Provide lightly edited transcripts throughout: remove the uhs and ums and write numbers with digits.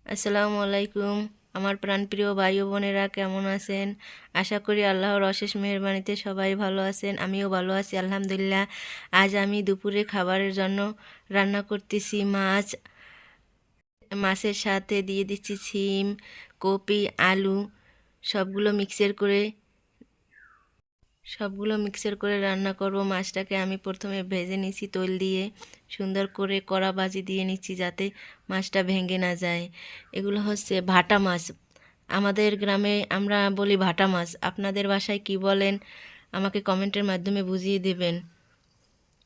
আসসালামু আলাইকুম। আমার প্রাণপ্রিয় ভাই ও বোনেরা কেমন আছেন? আশা করি আল্লাহর অশেষ মেহেরবানিতে সবাই ভালো আছেন। আমিও ভালো আছি আলহামদুলিল্লাহ। আজ আমি দুপুরে খাবারের জন্য রান্না করতেছি মাছ। মাছের সাথে দিয়ে দিচ্ছি সিম, কপি, আলু সবগুলো মিক্সের করে রান্না করব। মাছটাকে আমি প্রথমে ভেজে নিচ্ছি তেল দিয়ে, সুন্দর করে কড়া ভাজি দিয়ে নিচ্ছি যাতে মাছটা ভেঙে না যায়। এগুলো হচ্ছে ভাটা মাছ। আমাদের গ্রামে আমরা বলি ভাটা মাছ। আপনাদের বাসায় কি বলেন আমাকে কমেন্টের মাধ্যমে বুঝিয়ে দেবেন।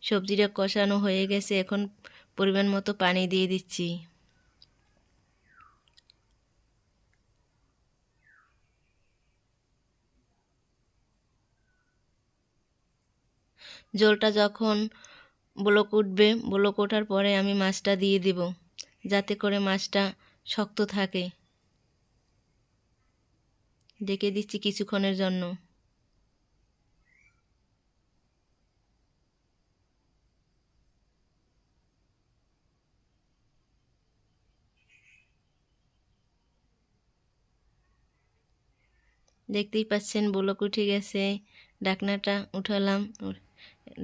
সবজিটা কষানো হয়ে গেছে, এখন পরিমাণ মতো পানি দিয়ে দিচ্ছি। ঝোলটা যখন বলক উঠবে, বলক ওঠার পরে আমি মাছটা দিয়ে দিব যাতে করে মাছটা শক্ত থাকে। ঢেকে দিচ্ছি কিছুক্ষণের জন্য। দেখতেই পাচ্ছেন বলক উঠে গেছে। ঢাকনাটা উঠালাম,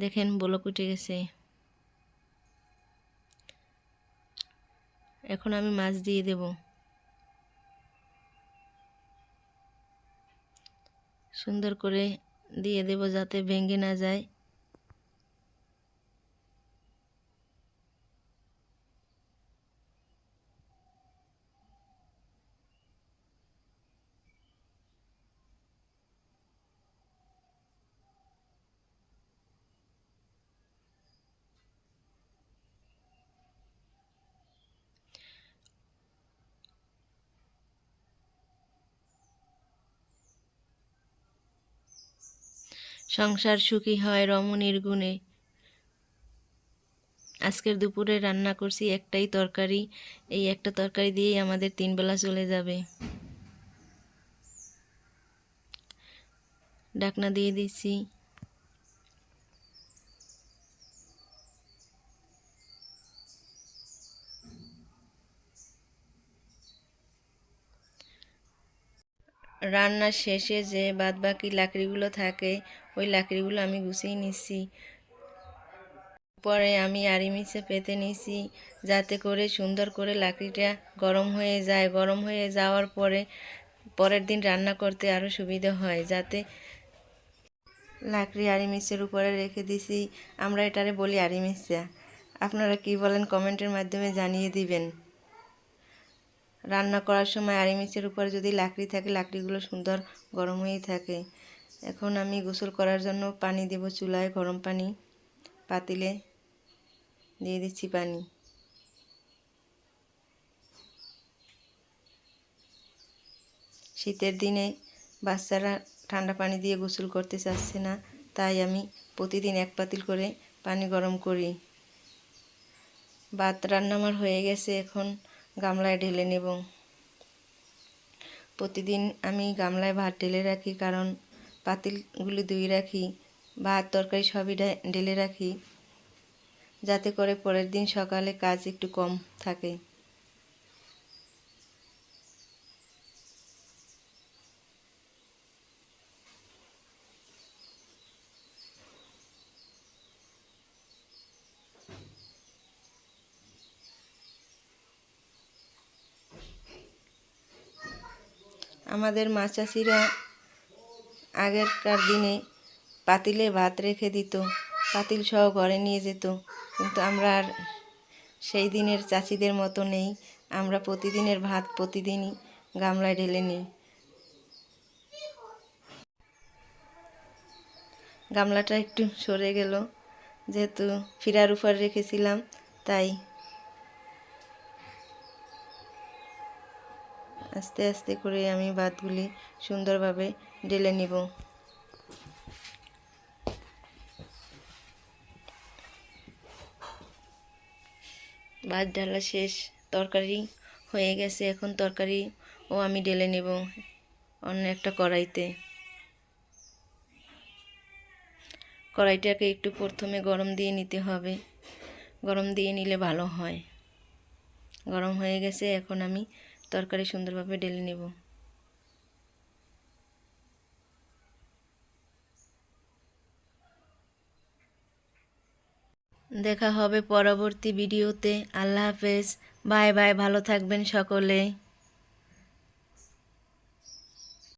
দেখেন বলক উঠে গেছে। এখন আমি মাছ দিয়ে দেব। সুন্দর করে দিয়ে দেব যাতে ভেঙে না যায়। সংসার সুখী হয় রমণীর গুণে। আজকের দুপুরে রান্না করছি একটাই তরকারি। এই একটা তরকারি দিয়েই আমাদের 3 বেলা চলে যাবে। ঢাকনা দিয়ে দিচ্ছি। রান্নার শেষে যে বাদবাকি লাকড়িগুলো থাকে ওই লাকড়িগুলো আমি গুছিয়ে নিচ্ছি। পরে আমি আড়িমিছে পেতে নিছি যাতে করে সুন্দর করে লাকড়িটা গরম হয়ে যায়। গরম হয়ে যাওয়ার পরে পরের দিন রান্না করতে আরও সুবিধা হয়। যাতে লাকড়ি আড়িমিচের উপরে রেখে দিছি। আমরা এটারে বলি আড়িমিচা। আপনারা কি বলেন কমেন্টের মাধ্যমে জানিয়ে দিবেন। রান্না করার সময় আড়িমিচের উপরে যদি লাকড়ি থাকে লাকড়িগুলো সুন্দর গরম হয়ে থাকে। এখন আমি গোসল করার জন্য পানি দেব চুলায়, গরম পানি। পাতিলে দিয়ে দিচ্ছি পানি। শীতের দিনে বাচ্চারা ঠান্ডা পানি দিয়ে গোসল করতে চাচ্ছে না, তাই আমি প্রতিদিন 1 পাতিল করে পানি গরম করি। ভাত রান্না আমার হয়ে গেছে, এখন গামলায় ঢেলে নেব। প্রতিদিন আমি গামলায় ভাত ঢেলে রাখি, কারণ পাতিলগুলি ধুয়ে রাখি, ভাত তরকারি সবই ঢেলে রাখি যাতে করে পরের দিন সকালে কাজ একটু কম থাকে। আমাদের মা চাষিরা আগেরকার দিনে পাতিলে ভাত রেখে দিত, পাতিল সহ ঘরে নিয়ে যেত। কিন্তু আমরা আর সেই দিনের চাষিদের মতো নেই। আমরা প্রতিদিনের ভাত প্রতিদিনই গামলায় ঢেলে নিই। গামলাটা একটু সরে গেল, যেহেতু ফিরার উপর রেখেছিলাম তাই আস্তে আস্তে করে আমি ভাতগুলি সুন্দরভাবে ঢেলে নিব। ভাত ঢালা শেষ, তরকারি হয়ে গেছে। এখন তরকারি ও আমি ঢেলে নেব অন্য একটা কড়াইতে। কড়াইটাকে একটু প্রথমে গরম দিয়ে নিতে হবে, গরম দিয়ে নিলে ভালো হয়। গরম হয়ে গেছে, এখন আমি তরকারি সুন্দরভাবে ঢেলে নেব। দেখা হবে পরবর্তী ভিডিওতে। আল্লাহ হাফেজ, বাই বাই, ভালো থাকবেন সকলে।